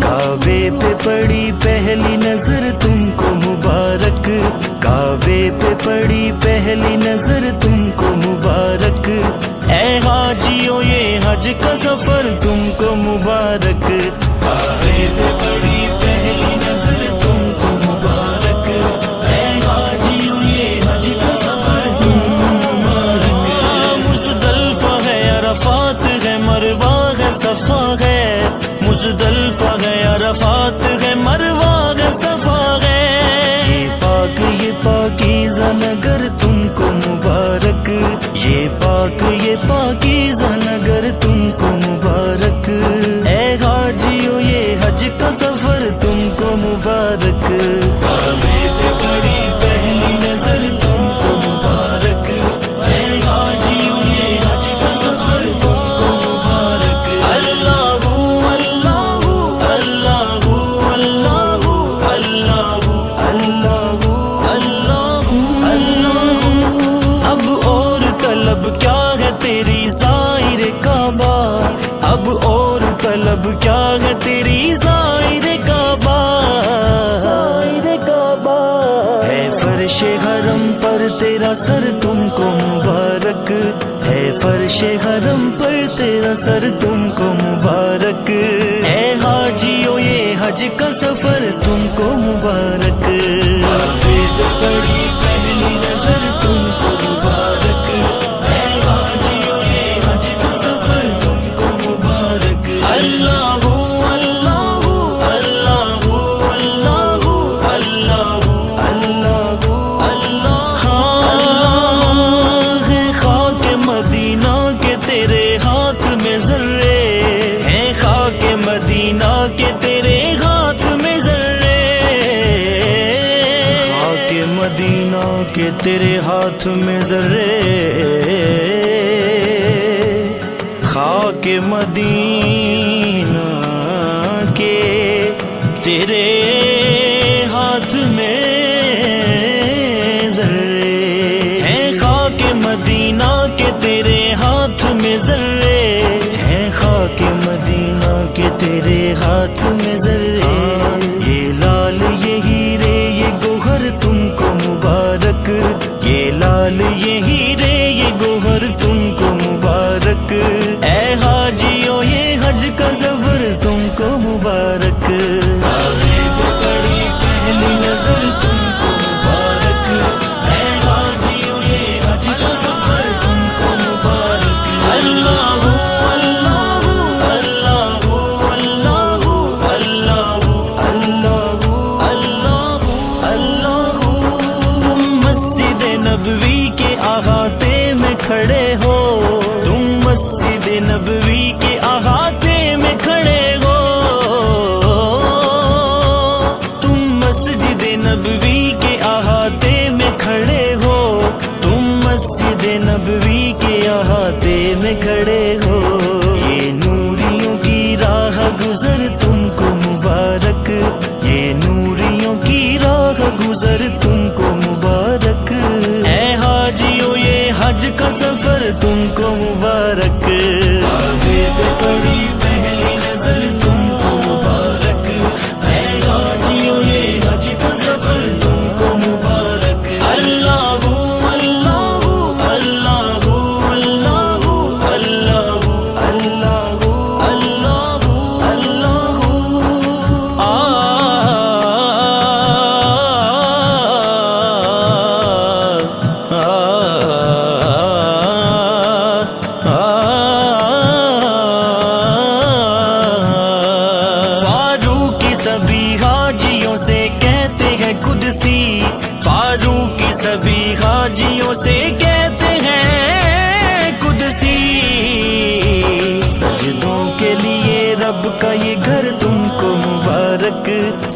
کعبے پہ پڑی پہلی نظر تم کو مبارک، کعبے پہ پڑی پہلی نظر تم کو مبارک، اے حاجیوں یہ حج کا سفر تم کو مبارک، کعبے پہ پڑی پہلی نظر تم کو مبارک، اے حاجیوں یہ حج کا سفر تم کو مبارک، مزدلفہ ہے عرفات ہے مروہ ہے صفا ہے، مزدلفہ ہے عرفات ہے مروہ ہے صفا ہے، یہ پاکیزہ نگر تم کو مبارک، یہ پاکیزہ نگر تم کو مبارک، اے حاجیوں یہ حج کا سفر تم کو مبارک، کعبے پہ پڑی پہلی نظر تم کو مبارک، اے حاجیوں یہ حج کا سفر تم کو مبارک، اللہ تیری زائر کعبہ، اب اور طلب کیا ہے تیری زائر کعبہ، ہے فرش حرم پر تیرا سر تم کو مبارک، ہے فرش حرم پر تیرا سر تم کو مبارک، اے حاجیوں یہ حج کا سفر تم کو مبارک، کعبے پہ پڑی پہلی نظر تم کو مبارک، اللہ اللہ اللہ اللہ اللہ اللہ اللہ، ہے خاک مدینہ کے تیرے ہاتھ میں ذرے، ہے خاک مدینہ کے تیرے ہاتھ میں ذرے، خاک مدینہ کے تیرے ہاتھ میں ذرے، خاک مدینہ کے تیرے ہاتھ میں ذرے، ہیں خاک مدینہ کے تیرے ہاتھ میں ذرے، ہیں خاک مدینہ کے تیرے ہاتھ میں ذرے، یہ لال یہ ہیرے یہ گوہر تم کو مبارک، یہ لال یہ ہیرے یہ گوہر تم کو مبارک، اے حاجیوں یہ حج کا سفر تم کو مبارک، کعبے پہ پڑی پہلی نظر تم کو مبارک، اے حاجیوں یہ حج کا سفر تم کو مبارک، اللہ اللہ اللہ اللہ اللہ اللہ اللہ، تم مسجد نبوی کے احاطے میں کھڑے ہو، تم مسجد نبوی کے احاطے میں کھڑے ہو، تم مسجد نبوی کے احاطے میں کھڑے ہو، تم مسجد نبوی کے احاطے میں کھڑے ہو، یہ نوریوں کی راہ گزر تم کو مبارک، یہ نوریوں کی راہ گزر تم کو مبارک، اے حاجیوں یہ حج کا سفر تم کو مبارک، کعبے پہ پڑی پہلی نظر تم کو مبارک، اے حاجیوں یہ حج کا سفر تم کو مبارک، اللہ اللہ اللہ اللہ اللہ اللہ اللہ اللہ، سبھی حاجیوں سے کہتے ہیں قدسی، فاروقی سبھی حاجیوں سے کہتے ہیں قدسی، سجدوں کے لیے رب کا یہ گھر تم کو مبارک،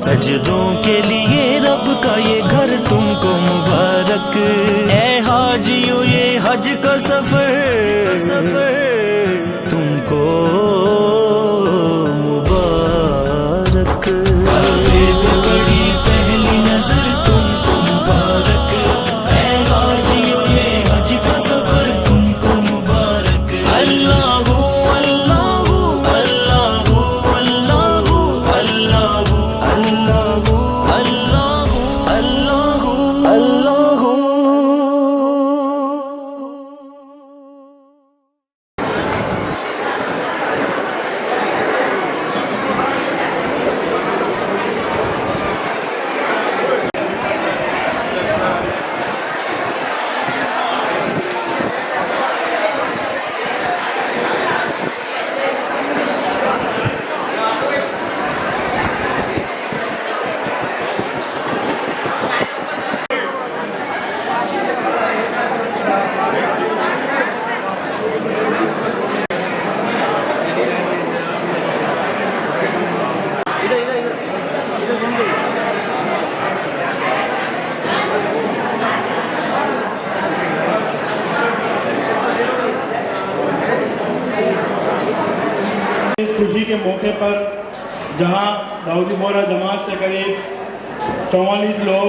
سجدوں کے لیے رب کا یہ گھر تم کو مبارک، اے حاجیوں یہ حج کا سفر تم کو مبارک، کعبے پہ پڑی پہلی نظر تم کو مبارک، اے حاجیوں یہ حج کا سفر تم کو مبارک، اللہ اللہ اللہ اللہ اللہ خوشی کے موقع پر جہاں داؤدی بورہ جماعت سے قریب 44 لوگ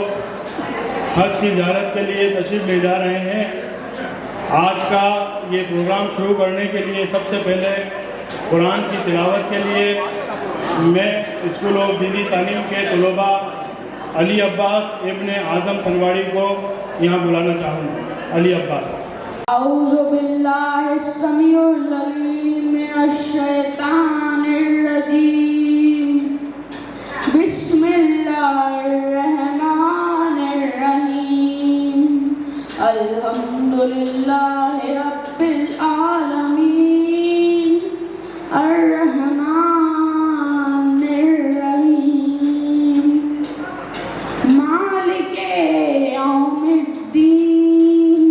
حج کی زیارت کے لیے تشریف لے جا رہے ہیں، آج کا یہ پروگرام شروع کرنے کے لیے سب سے پہلے قرآن کی تلاوت کے لیے میں اسکول آف دینی تعلیم کے طلباء علی عباس ابن اعظم سنواڑی کو یہاں بلانا چاہوں گا۔ علی عباس۔ اعوذ باللہ السمیع العلیم من الشیطان الرجیم، بسم اللہ الرحمن الرحیم، الحمدللہ رب العالمین، الرحمن الرحیم، مالک یوم الدین،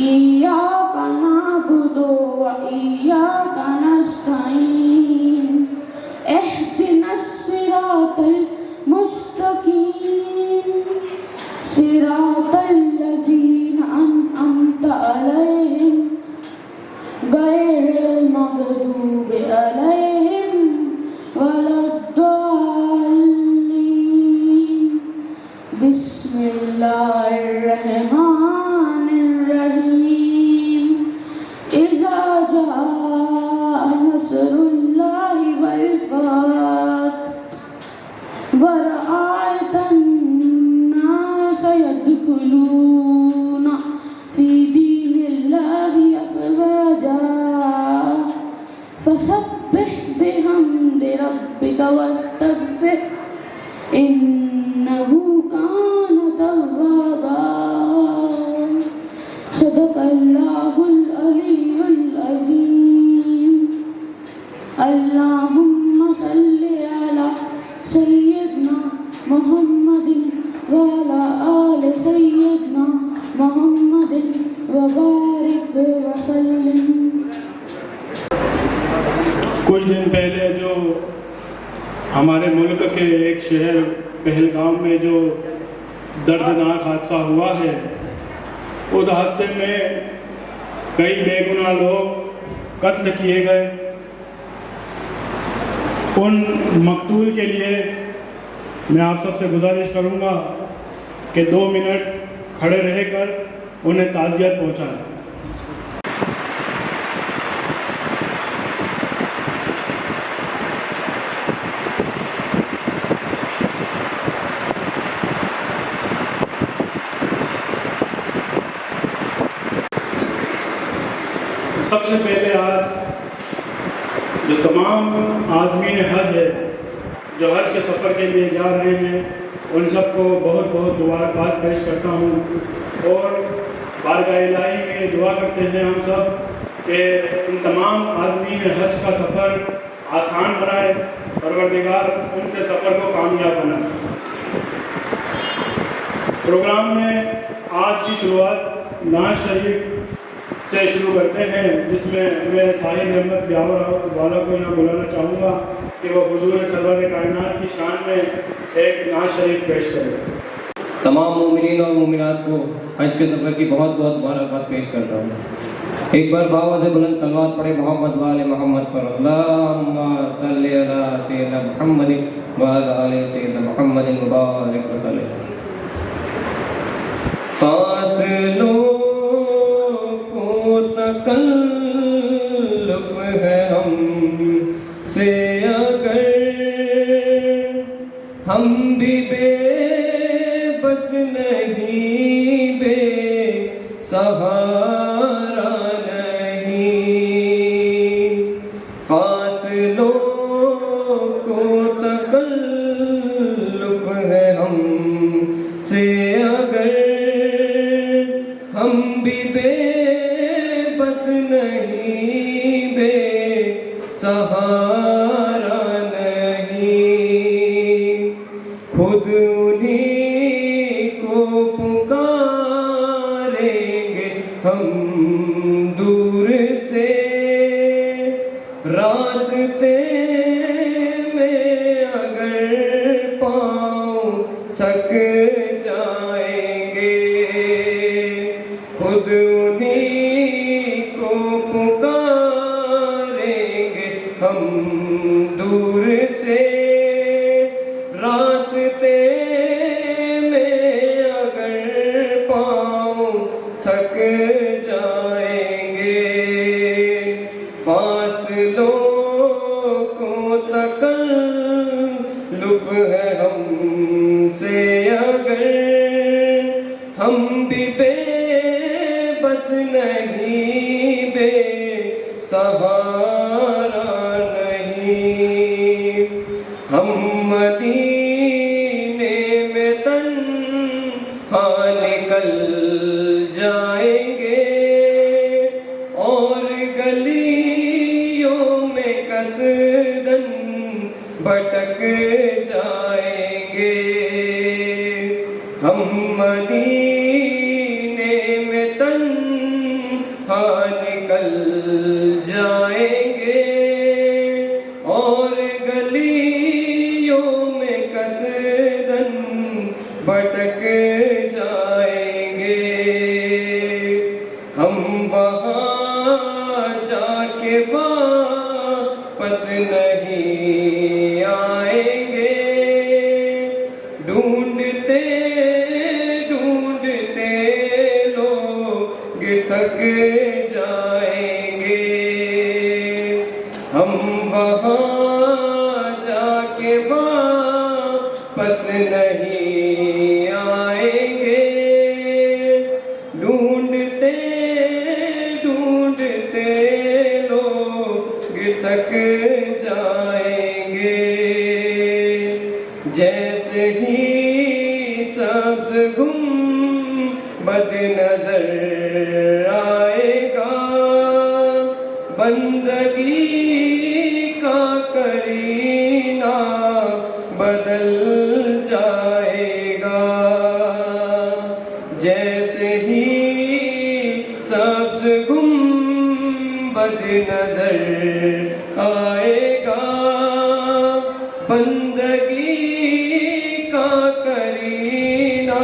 ایاک نعبد و ایاک نستعین، اہدنا الصراط المستقیم، صراط الذین انعمت علیہم غیر المغضوب علیہم ولا الضالین۔ بسم اللہ الرحمن الرحیم، اذا جاء نصر اللہ والفتح ورأیت الناس يدخلون فی دین اللہ افواجا فسبح بحمد ربک واستغفر انہ کان توابا۔ صدق اللہ العلی العظیم۔ اللہم صلی علی سیدنا محمد وعلی آل سیدنا محمد وبارک وسلم۔ کچھ دن پہلے جو ہمارے ملک کے ایک شہر پہلگام میں جو دردناک حادثہ ہوا ہے، اس حادثے میں کئی بے گناہ لوگ قتل کیے گئے۔ ان مقتول کے لیے میں آپ سب سے گزارش کروں گا کہ 2 منٹ کھڑے رہ کر انہیں تعزیت پہنچائیں۔ سب سے پہلے آج جو تمام عازمین حج ہے جو حج کے سفر کے لیے جا رہے ہیں، ان سب کو بہت بہت مبارکباد پیش کرتا ہوں، اور بارگاہ الہی میں یہ دعا کرتے ہیں ہم سب کہ ان تمام عازمین حج کا سفر آسان بنائے، پروردگار ان کے سفر کو کامیاب بنائے۔ پروگرام میں آج کی شروعات نعت شریف سے شروع کرتے ہیں، جس میں میں ساحل احمد بیاور والا کو یہاں بلانا چاہوں گا کہ وہ حضور سرور کائنات کی شان میں ایک نعت شریف پیش کرے۔ تمام مومنین اور مومنات کو حج کے سفر کی بہت بہت مبارکباد پیش کرتا ہوں۔ ایک بار باواز بلند صلوات پڑھے محمد و آل محمد پر۔ اللہم صلی علی سیدنا محمد و آل سیدنا محمد مبارک وسلم۔ فاصلوں کو تکلف ہے ہم سے اگر، ہم بھی بے بس نہیں، بے سہارا نہیں۔ فاصلوں کو تکلف ہے ہم سے اگر، ہم بھی بے بس نہیں، بے سہارا نہیں۔ خود انہیں کو پکاریں گے ہم دور سے، راستے میں اگر پاؤں تھک جائیں گے، خود انہیں کو پکاریں گے ہم دور سے راستے میں اگر پاؤں تھک جائیں گے، فاصلوں کو تکلف ہے ہم سے اگر، ہم بھی بے بس نہیں، بے سہارا نہیں، ہم مدینے میں تنہا نکل جائیں گے اور گلیوں میں قصداً بھٹک جائیں گے، ہم مدینے میں تنہا نکل جائیں گے اور گلیوں میں قصداً بھٹک جائیں گے، ہم وہاں جا کے واپس نہیں آئیں گے، ڈھونڈتے ڈھونڈتے لوگ تھک جائیں گے، ہم وہاں جا کے واپس نہیں آئیں گے، ڈھونڈتے ڈھونڈتے لوگ تھک جائیں گے، جیسے ہی سبز گنبد نظر آئے گا، بندگی کا کرینہ بدل جائے گا، جیسے ہی سبز گنبد نظر آئے گا، بندگی کا کرینہ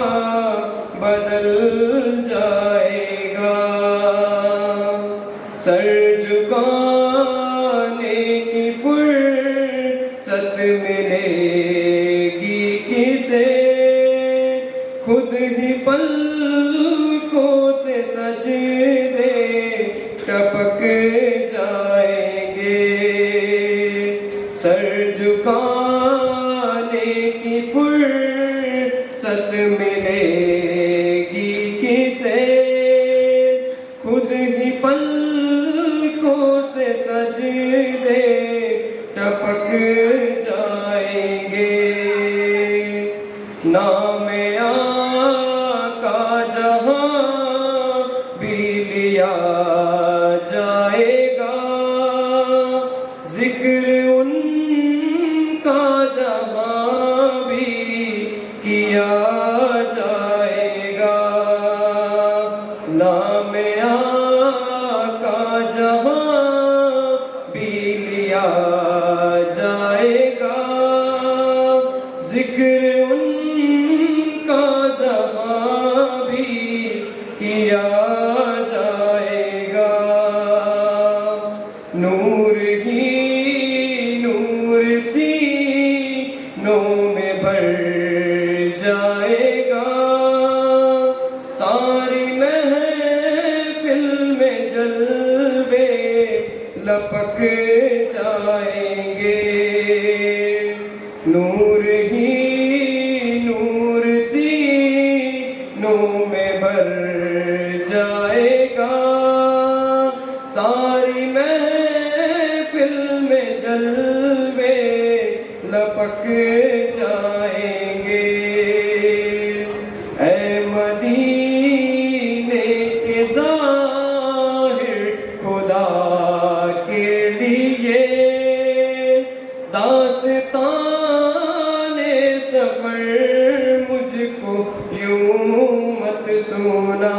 بدل جائے گا، سر جھکانے کی فرصت ملے گی کسے، خود ہی پلکوں سے سجدے ٹپک جائیں گے، سر جھکانے کی فرصت ملے گی کسے، خود ہی پلکوں سے سجدے ٹپک جائیں گے، نام آقا جہاں بھی لیا جائے گا، ذکر ان کا جہاں بھی کیا جائے گا، نام آقا جہاں بھی لیا جائے گا، ذکر ان کا جہاں بھی کیا جائے گا، نور ہی نور سینوں میں بھر جائے گا، ساری محفل میں جلوے لپک جائیں گے، نور ہی نور سینوں میں بھر جائے گا، ساری محفل میں جلوے لپک جائیں گے، اے مدینے کے ظاہر خدا کے لیے داستان سفر مجھ کو یوں مت سنا،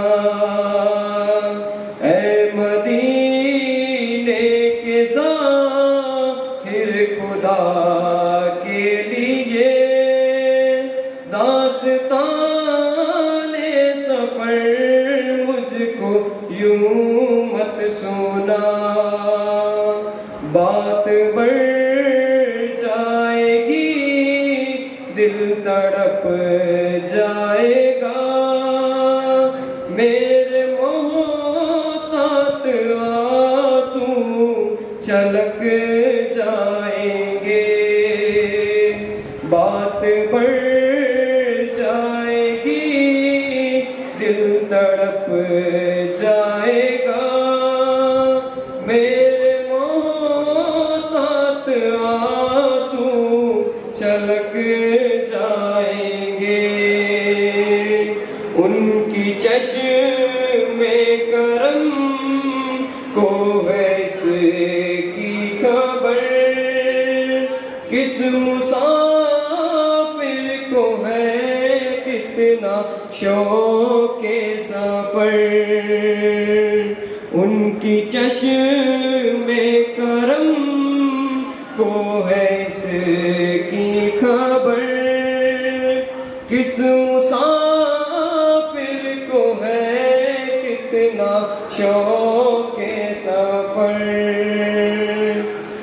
اے مدینے کے ظاہر خدا کے لیے داستان سفر مجھ کو یوں مت سنا، بات بڑھ جائے گی دل تڑپ جائے گا میرے محتاط آنسو چھلک جائیں گے بات بڑھ جائے گی دل تڑپ جائے گا میرے محتاط آنسو چھلک جائیں گے ان کی چشم کرم کو ہے اس کی خبر کس مسافر کو ہے کتنا شوق سفر ان کی چشم کرم کو ہے اس کی خبر کس مسافر کو ہے کتنا شوق سفر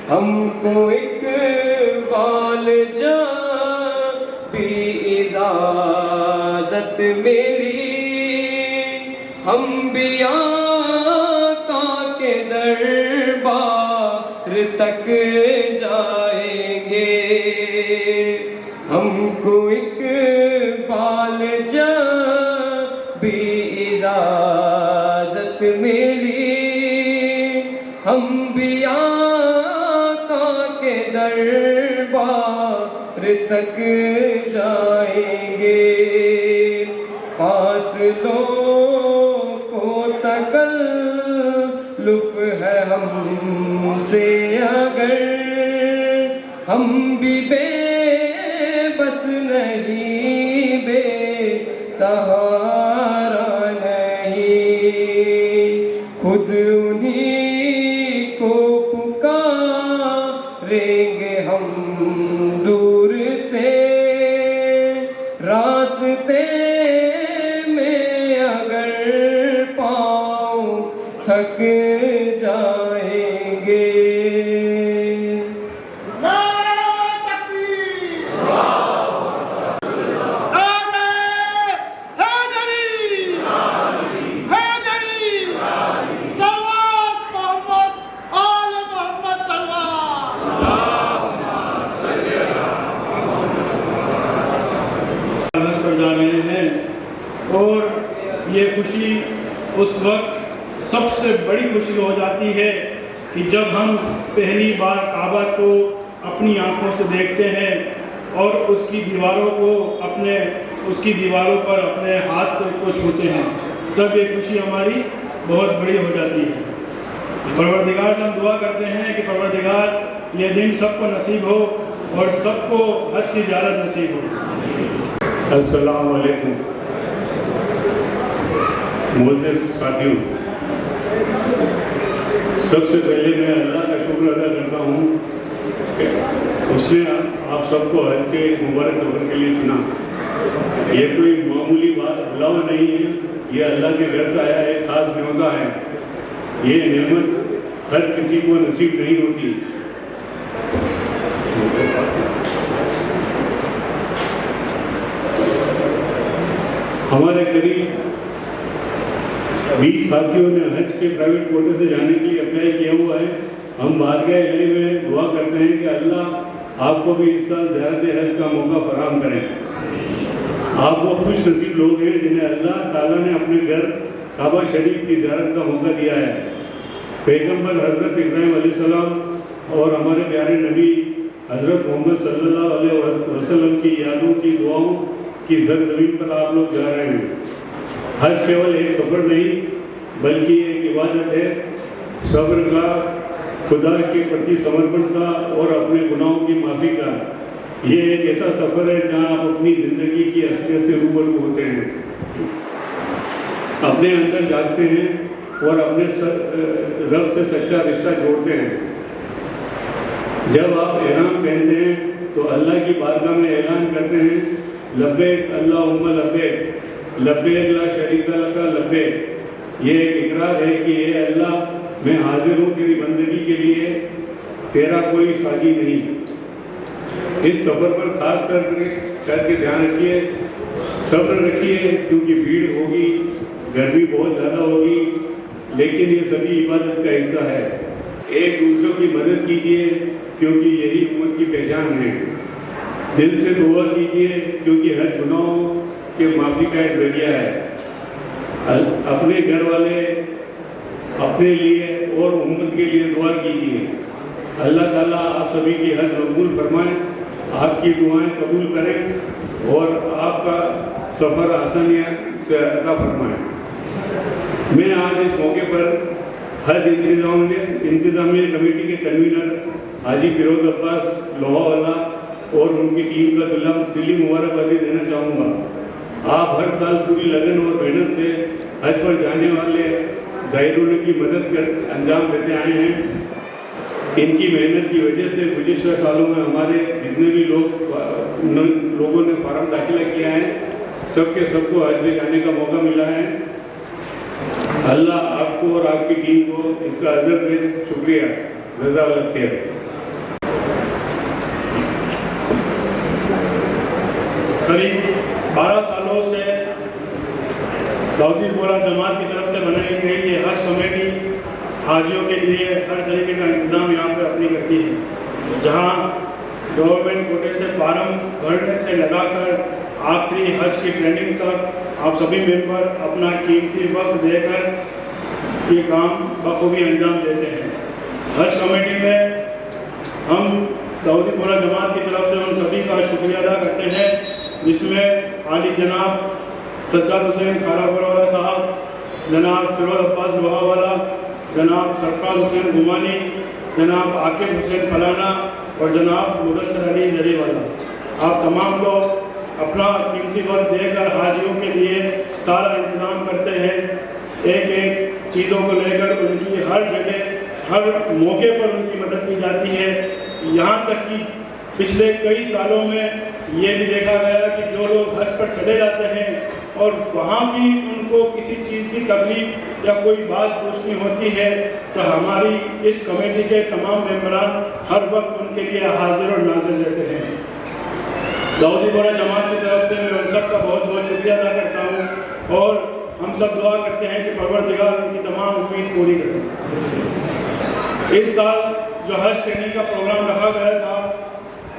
ہم کو اقبال جان بھی اجازت ملی ہم بھی آقا کے دربار تک جائیں گے ہم کو اقبال جان بھی اجازت ملی ہم بھی آقا کے دربار تک جائیں گے فاصلوں کو تکلف ہے ہم سے اگر ہم بھی بے بس نہیں بے سہارا نہیں خود انہی کو پکاریں گے ہم دور سے راستے میں اگر پاؤں تھک جائیں گے اور یہ خوشی اس وقت سب سے بڑی خوشی ہو جاتی ہے کہ جب ہم پہلی بار کعبہ کو اپنی آنکھوں سے دیکھتے ہیں اور اس کی دیواروں پر اپنے ہاتھ سے اس کو چھوتے ہیں تب یہ خوشی ہماری بہت بڑی ہو جاتی ہے پروردگار سے ہم دعا کرتے ہیں کہ پروردگار یہ دن سب کو نصیب ہو اور سب کو حج کی زیارت نصیب ہو السلام علیکم معزز ساتھیوں سب سے پہلے میں اللہ کا شکر ادا کرتا ہوں کہ اس نے آپ سب کو حج کے مبارک سفر کے لیے چنا یہ کوئی معمولی بات بلاوا نہیں ہے یہ اللہ کے گھر سے آیا ہے خاص نیوتا ہے یہ نعمت ہر کسی کو نصیب نہیں ہوتی ہمارے قریب 20 ساتھیوں نے حج کے پرائیویٹ کوٹے سے جانے کے لیے اپلائی کیا ہوا ہے ہم بارگاہ الہی میں دعا کرتے ہیں کہ اللہ آپ کو بھی اس سال زیارت حج کا موقع فراہم کریں آپ وہ خوش نصیب لوگ ہیں جنہیں اللہ تعالیٰ نے اپنے گھر کعبہ شریف کی زیارت کا موقع دیا ہے پیغمبر حضرت ابراہیم علیہ السلام اور ہمارے پیارے نبی حضرت محمد صلی اللہ علیہ وسلم کی یادوں کی دعاؤں کی سرزمین پر آپ لوگ جا رہے ہیں حج کیول ایک سفر نہیں بلکہ ایک عبادت ہے صبر کا خدا کے پرتی سمرپن کا اور اپنے گناہوں کی معافی کا یہ ایک ایسا سفر ہے جہاں آپ اپنی زندگی کی اصلیت سے روبرو ہوتے ہیں اپنے اندر جاگتے ہیں اور اپنے رب سے سچا رشتہ جوڑتے ہیں جب آپ احرام پہنتے ہیں تو اللہ کی بارگاہ میں اعلان کرتے ہیں لبیک اللہم لبیک لبیک لا شریک لک لبیک یہ ایک اقرار ہے کہ اے اللہ میں حاضر ہوں تیری بندگی کے لیے، تیرا کوئی ساجی نہیں۔ اس سفر پر خاص کر کے دھیان رکھیے، صبر رکھیے، کیونکہ بھیڑ ہوگی، گرمی بہت زیادہ ہوگی، لیکن یہ سبھی عبادت کا حصہ ہے۔ ایک دوسروں کی مدد کیجیے، کیونکہ یہی امت کی پہچان ہے۔ دل سے دعا کیجیے، کیونکہ حج گناہوں کے معافی کا ایک ذریعہ ہے۔ اپنے گھر والے، اپنے لیے اور امت کے لیے دعا کیجیے۔ اللہ تعالیٰ آپ سبھی کی حج مقبول فرمائیں، آپ کی دعائیں قبول کریں اور آپ کا سفر آسانیاں سے عطا فرمائیں۔ میں آج اس موقع پر حج انتظامیہ کمیٹی کے کنوینر حاجی فیروز عباس لوہا والا اور ان کی ٹیم کا دلی مبارکبادی دینا چاہوں گا۔ آپ ہر سال پوری لگن اور محنت سے حج پر جانے والے زائرین کی مدد انجام دیتے آئے ہیں۔ ان کی محنت کی وجہ سے گزشتہ سالوں میں ہمارے جتنے بھی لوگوں نے فارم داخلہ کیا ہے، سب کے سب کو حج میں جانے کا موقع ملا ہے۔ اللہ آپ کو اور آپ کی ٹیم کو اس کا اجر دے۔ شکریہ، جزاک اللہ خیر۔ قریب 12 سالوں سے داؤدی بورہ جماعت کی طرف سے بنائی گئی یہ حج کمیٹی حاجیوں کے لیے ہر طریقے کا انتظام یہاں پہ اپنی کرتی ہے، جہاں گورنمنٹ کوٹے سے فارم بھرنے سے لگا کر آخری حج کی ٹریننگ تک آپ سبھی ممبر اپنا قیمتی وقت دے کر یہ کام بخوبی انجام دیتے ہیں۔ حج کمیٹی میں ہم داؤدی بورہ جماعت کی طرف سے ان سبھی کا شکریہ ادا کرتے ہیں، جس میں عالی جناب سجاد حسین کھارا والا صاحب، جناب فیروز عباس لوہا والا، جناب سرفراز حسین گمانی، جناب عاقب حسین پلانا اور جناب مدثر علی زری والا۔ آپ تمام لوگ اپنا قیمتی وقت دے کر حاجیوں کے لیے سارا انتظام کرتے ہیں، ایک ایک چیزوں کو لے کر ان کی ہر جگہ ہر موقع پر ان کی مدد کی جاتی ہے۔ یہاں تک کہ پچھلے کئی سالوں میں یہ بھی دیکھا گیا کہ جو لوگ حج پر چلے جاتے ہیں اور وہاں بھی ان کو کسی چیز کی تکلیف یا کوئی بات پوچھنی ہوتی ہے تو ہماری اس کمیٹی کے تمام ممبران ہر وقت ان کے لیے حاضر اور ناظر رہتے ہیں۔ داؤدی بورہ جماعت کی طرف سے میں ان سب کا بہت بہت شکریہ ادا کرتا ہوں اور ہم سب دعا کرتے ہیں کہ پروردگار ان کی تمام امید پوری کرے۔ اس سال جو حج ٹریننگ کا پروگرام رکھا گیا تھا،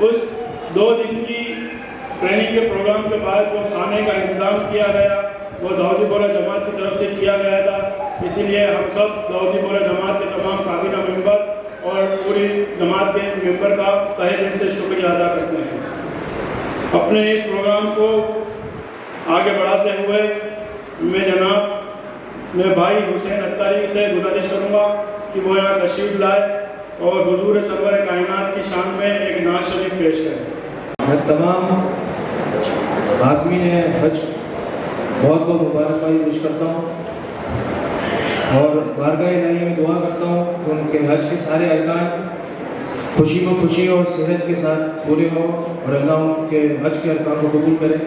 اس 2 دن کی ٹریننگ کے پروگرام کے بعد جو کھانے کا انتظام کیا گیا وہ داؤدی بورہ جماعت کی طرف سے کیا گیا تھا۔ اسی لیے ہم سب داؤدی بورہ جماعت کے تمام کابینہ ممبر اور پوری جماعت کے ممبر کا تہہ دل سے شکریہ ادا کرتے ہیں۔ اپنے اس پروگرام کو آگے بڑھاتے ہوئے میں بھائی حسین اتاری سے گزارش کروں گا کہ وہ یہاں تشریف لائے اور حضور سرور کائنات کی شان میں ایک نعت شریف پیش کریں۔ میں تمام عازمین حج بہت بہت مبارکباد پیش کرتا ہوں اور بارگاہ الہی میں دعا کرتا ہوں کہ ان کے حج کے سارے ارکان خوشی میں خوشی اور صحت کے ساتھ پورے ہوں اور اللہ ان کے حج کے ارکان کو قبول کرے۔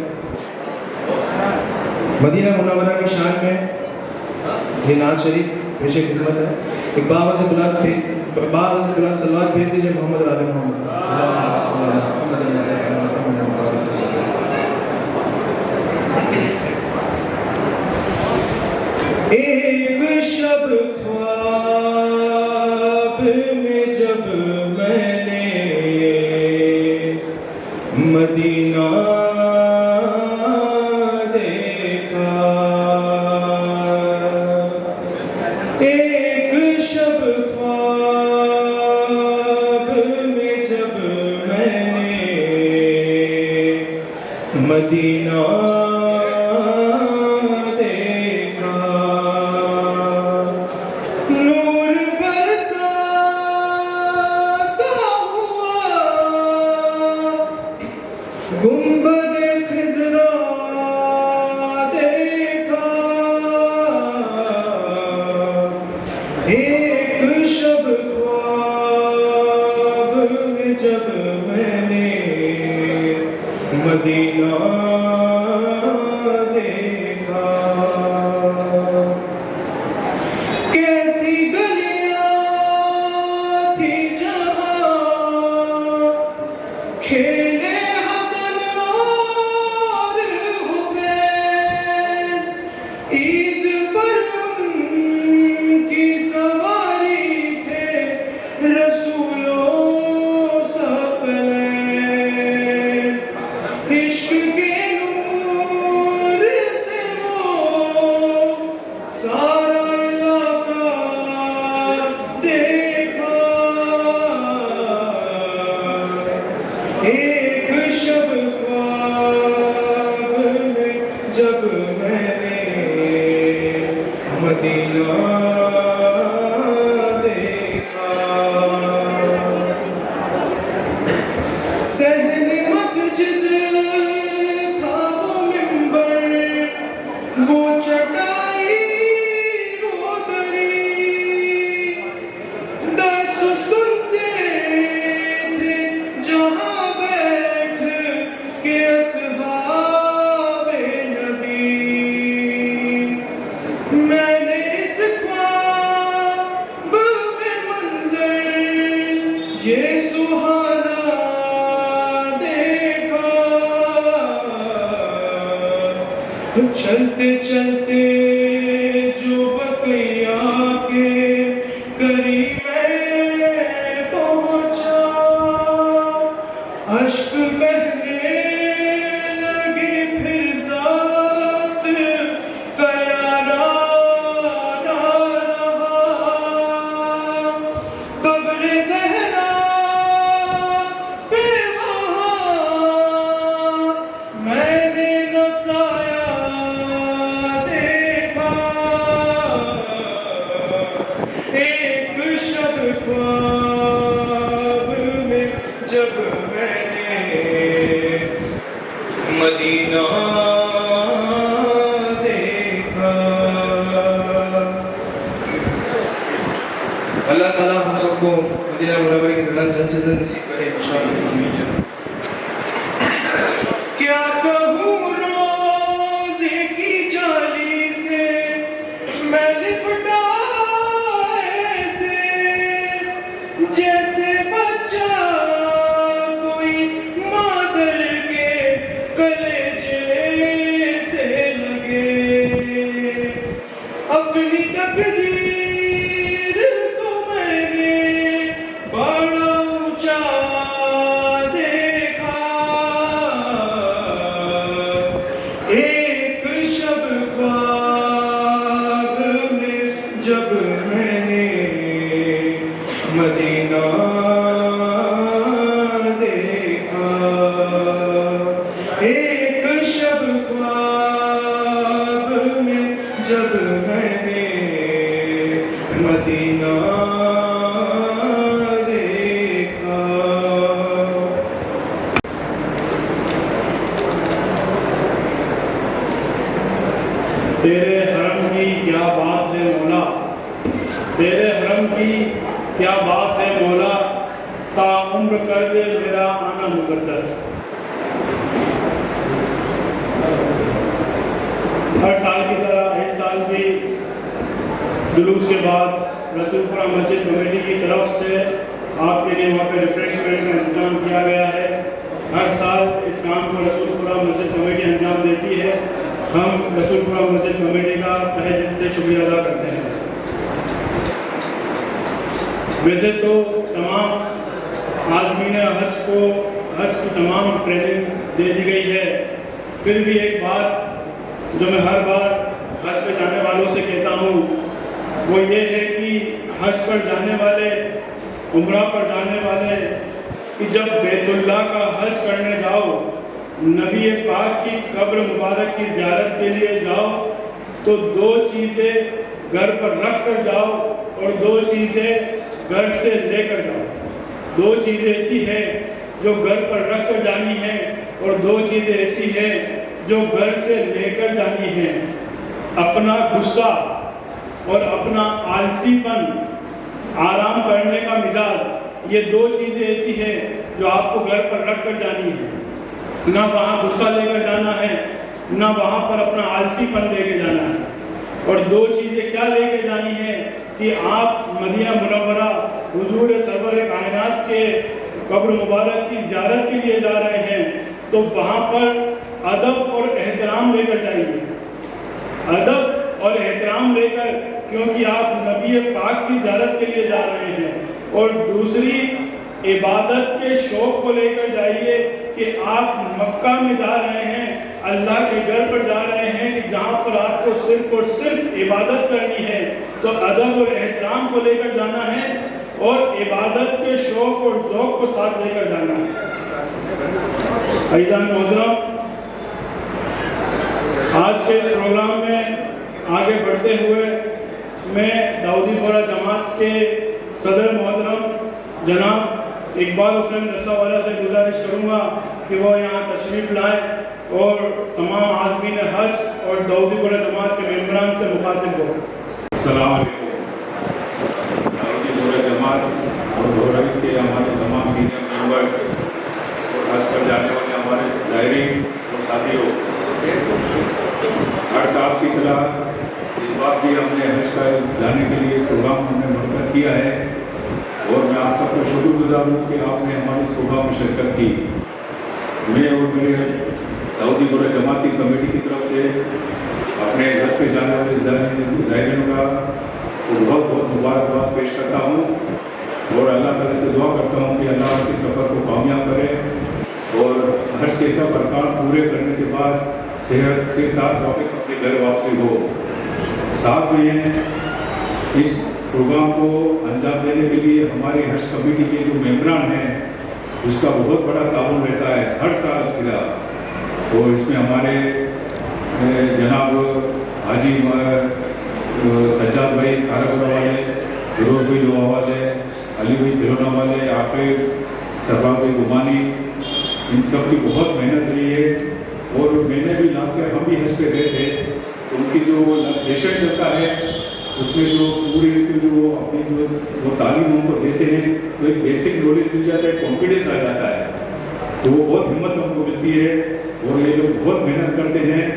مدینہ منورہ کی شان میں یہ نعت شریف پیش خدمت ہے۔ ایک بابا سے بلند صلوات بھیج دیجیے محمد علی محمد۔ ایک شب خواب میں جب میں نے مدینہ دیکھا، ایک شب خواب میں جب میں نے مدینہ گنبد خضرا دیکھا، ایک شب خواب میں جب میں نے مدینہ دیکھا، کیسی گلیاں یہ سہانا دیکھا چلتے چلتے جو بقیا کے قریب پہنچا اشک بہنے لگے پھر ذات تیارا نہ رہا قبر زہرا پہ وہاں میں نے نہ سایہ دیکھا ایک شب خواب میں جب میں نے مدینہ دیکھا. اللہ تعالیٰ ہم سب کو مدینہ منورہ کی زیادہ جلد سے جلد نصیب کرے انشاءاللہ. کیا کہوں روزے کی جالی سے میں لپٹا ایسے جیسے بچہ کوئی مادر کے کلیجے سے لگے اپنی تقدیر کو میں نے بڑا اونچا دیکھا ایک شب خواب میں جب میں نے مدینہ دیکھا ایک شب خواب میں جب میں نے مدینہ دیکھا. تیرے حرم کی کیا بات ہے مولا، تیرے حرم کی کیا بات ہے مولا، تا عمر کر دے میرا آنا مقدر. ہر سال کی طرح اس سال بھی جلوس کے بعد رسول پورہ مسجد کمیٹی کی طرف سے آپ کے لیے وہاں پہ ریفریشمنٹ کا انتظام کیا گیا ہے. ہر سال اس کام کو رسول پورہ مسجد کمیٹی انجام دیتی ہے. ہم رسول پورہ مسجد کمیٹی کا تہہ دل سے شکریہ ادا کرتے ہیں. ویسے تو تمام عازمین حج کو حج کی تمام ٹریننگ دے دی گئی ہے، پھر بھی ایک بات جو میں ہر بار حج پہ جانے والوں سے کہتا ہوں وہ یہ ہے کہ حج پر جانے والے، عمرہ پر جانے والے کہ جب بیت اللہ کا حج کرنے جاؤ، نبی پاک کی قبر مبارک کی زیارت کے لیے جاؤ تو دو چیزیں گھر پر رکھ کر جاؤ اور دو چیزیں گھر سے لے کر جاؤ. دو چیزیں ایسی ہیں جو گھر پر رکھ کر جانی ہیں اور دو چیزیں ایسی ہیں جو گھر سے لے کر جانی ہیں. اپنا غصہ اور اپنا آلسی پن، آرام کرنے کا مزاج، یہ دو چیزیں ایسی ہیں جو آپ کو گھر پر رکھ کر جانی ہیں. نہ وہاں غصہ لے کر جانا ہے، نہ وہاں پر اپنا آلسی پن لے کے جانا ہے. اور دو چیزیں کیا لے کے جانی ہے کہ آپ مدینہ منورہ حضور سرور کائنات کے قبر مبارک کی زیارت کے لیے جا رہے ہیں تو وہاں پر ادب اور احترام لے کر جائیے. ادب اور احترام لے کر، کیونکہ آپ نبی پاک کی زیارت کے لیے جا رہے ہیں. اور دوسری عبادت کے شوق کو لے کر جائیے کہ آپ مکہ میں جا رہے ہیں، اللہ کے گھر پر جا رہے ہیں کہ جہاں پر آپ کو صرف اور صرف عبادت کرنی ہے. تو ادب اور احترام کو لے کر جانا ہے اور عبادت کے شوق اور ذوق کو ساتھ لے کر جانا ہے. عزیزان محترم، آج کے پروگرام میں آگے بڑھتے ہوئے میں داؤدی بورہ جماعت کے صدر محترم جناب اقبال حسین رسا والا سے گزارش کروں گا کہ وہ یہاں تشریف لائیں اور تمام عازمین حج اور داؤدی بورہ جماعت کے ممبران سے مخاطب ہو. السلام علیکم. داؤدی بورہ جماعت اور بورہوی کے ہمارے تمام سینئر ممبرس اور حج پر جانے والے ہمارے زائرین اور ساتھیوں، ہر سال کی طرح اس بار بھی ہم نے حج کا جانے کے لیے پروگرام ہم نے منعقد کیا ہے اور اور میں آپ سب کا شکر گزار ہوں کہ آپ نے ہمارے اس پروگرام میں شرکت کی. میں اور میرے داؤدی بورہ جماعتی کمیٹی کی طرف سے اپنے حج پہ جانے والے زائرین کا بہت بہت مبارکباد پیش کرتا ہوں اور اللہ تعالیٰ سے دعا کرتا ہوں کہ اللہ ان کے سفر کو کامیاب کرے اور حج کے سب ارکان پورے کرنے کے بعد صحت کے ساتھ واپس اپنے گھر واپسی ہو. ساتھ میں اس پروگرام کو انجام دینے کے لیے ہماری حج کمیٹی کے جو ممبران ہیں اس کا بہت بڑا تعاون رہتا ہے ہر سال کی اور اس میں ہمارے جناب حاجی سجاد بھائی کھارا گوڑا والے، فیروز بھائی لوہا والے، علی بھائی کھلونا والے، عاقب سربراہ بھائی گمانی، ان سب کی بہت محنت رہی ہے. اور میں نے بھی لاسٹ ایئر ہم بھی حج پہ گئے تھے تو ان کی جو سیشن چلتا ہے اس میں جو پوری جو اپنی جو وہ تعلیم ان کو دیتے ہیں تو ایک بیسک نالج مل جاتا ہے، کانفیڈنس آ جاتا ہے تو وہ بہت ہمت ہم کو ملتی ہے اور یہ لوگ بہت محنت کرتے ہیں.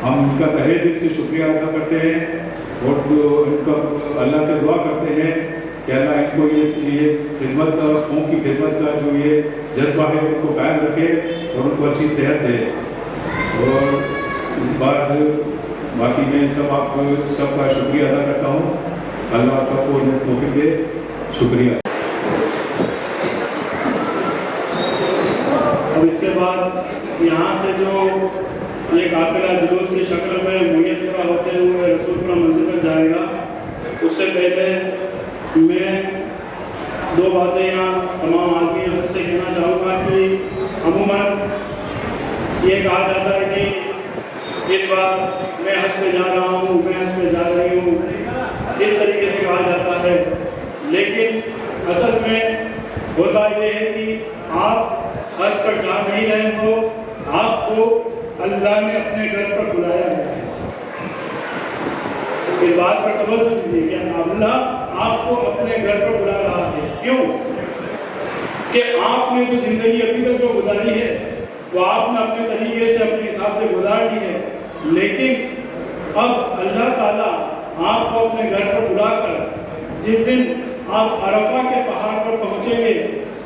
ہم ان کا تہہ دل سے شکریہ ادا کرتے ہیں اور ان کا اللہ سے دعا کرتے ہیں کہ اللہ ان کو یہ خدمت کا قوم کی خدمت کا جو یہ جذبہ ہے ان کو قائم رکھے اور ان کو اچھی صحت دے. اور اس بات باقی میں سب کا شکریہ ادا کرتا ہوں. اللہ آپ کو توفیق دے. شکریہ. اور اس کے بعد یہاں سے جو یہ قافلہ جلوس کی شکل میں میت پورا ہوتے ہوئے رسول پورہ منزل تک جائے گا. اس سے پہلے میں دو باتیں یہاں تمام آدمی حج سے کہنا چاہوں گا کہ عموماً یہ کہا جاتا ہے کہ اس بار میں حج پہ جا رہا ہوں، میں حج پہ جا رہی ہوں، اس طریقے سے کہا جاتا ہے. لیکن اصل میں ہوتا یہ ہے کہ آپ حج پر جا نہیں رہے ہو، آپ کو اللہ نے اپنے گھر پر بلایا ہے. اس بات پر توجہ دیجیے کہ اللہ آپ کو اپنے گھر پر بلا رہا ہے. کیوں؟ کہ آپ نے جو زندگی ابھی تک جو گزاری ہے وہ آپ نے اپنے طریقے سے اپنے حساب سے گزار لی ہے، لیکن اب اللہ تعالیٰ آپ کو اپنے گھر پر بلا کر جس دن آپ عرفہ کے پہاڑ پر پہنچیں گے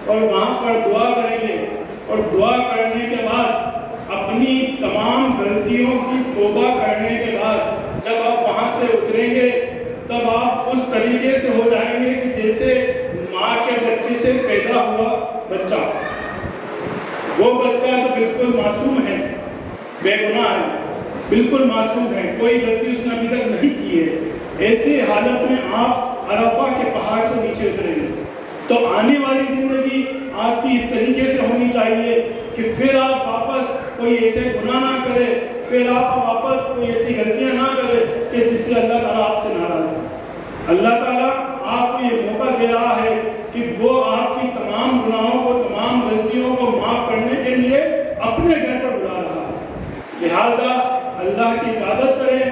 اور وہاں پر دعا کریں گے اور دعا کرنے کے بعد اپنی تمام غلطیوں کی توبہ کرنے کے بعد جب آپ وہاں سے اتریں گے تب آپ اس طریقے سے ہو جائیں گے کہ جیسے ماں کے بچے سے پیدا ہوا بچہ. وہ بچہ تو بالکل معصوم ہے، بے گناہ ہے، بالکل معصوم ہے، کوئی غلطی اس نے ابھی تک نہیں کی ہے. ایسی حالت میں آپ عرفہ کے پہاڑ سے نیچے اتریں گے تو آنے والی زندگی آپ کی اس طریقے سے ہونی چاہیے کہ پھر آپ واپس کوئی ایسے گناہ نہ کرے، پھر آپ واپس کوئی ایسی غلطیاں نہ کرے کہ جس سے اللہ تعالیٰ آپ سے ناراض ہے. اللہ تعالیٰ آپ کو یہ موقع دے رہا ہے کہ وہ آپ کی تمام گناہوں کو، تمام غلطیوں کو معاف کرنے کے لیے اپنے گھر پر بلا رہا ہے. لہٰذا اللہ کی عبادت کریں،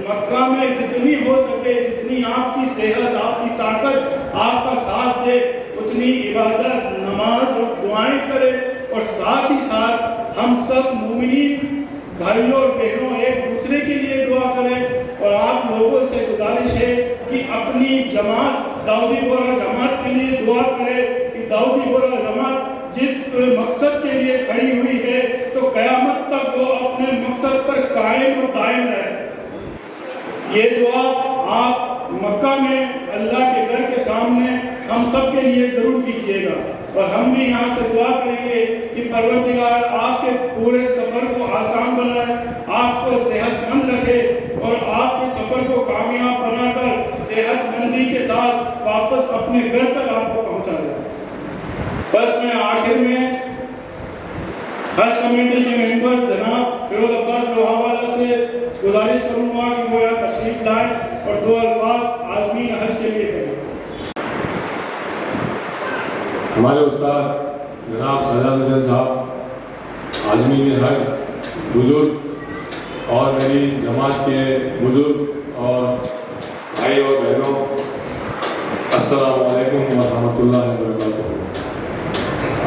مکہ میں جتنی ہو سکے، جتنی آپ کی صحت، آپ کی طاقت آپ کا ساتھ دے اتنی عبادت، نماز اور دعائیں کریں. اور ساتھ ہی ساتھ ہم سب مومنین بھائیوں اور بہنوں ایک دوسرے کے لیے دعا کریں. اور آپ لوگوں سے گزارش ہے کہ اپنی جماعت داؤدی بورہ جماعت کے لیے دعا کریں کہ داؤدی بورہ جماعت جس مقصد کے لیے کھڑی ہوئی ہے تو قیامت تک وہ اپنے مقصد پر قائم اور دائم رہے. یہ دعا آپ مکہ میں اللہ کے گھر کے سامنے ہم سب کے لیے ضرور کیجیے گا. اور ہم بھی یہاں سے دعا کریں گے کہ پروردگار آپ کے پورے سفر کو آسان بنائے، آپ کو صحت مند رکھے اور آپ کے سفر کو کامیاب بنا کر صحت مندی کے ساتھ واپس اپنے گھر تک آپ کو پہنچا دے. بس میں آخر میں حج کمیٹی کے ممبر جناب فیروز عباس لوہا والا سے گزارش کروں گا کہ وہ یہاں تشریف لائیں اور دو الفاظ عازمین حج کے لیے کہیں. ہمارے استاد جناب سجاد حسین صاحب، عازمین حج بزرگ اور میری جماعت کے بزرگ اور بھائی اور بہنوں، السلام علیکم ورحمۃ اللہ وبرکاتہ.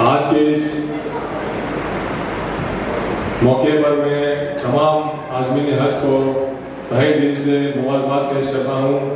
آج کے اس موقع پر میں تمام عازمین حج کو تہہ دل سے مبارکباد پیش کرتا ہوں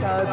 7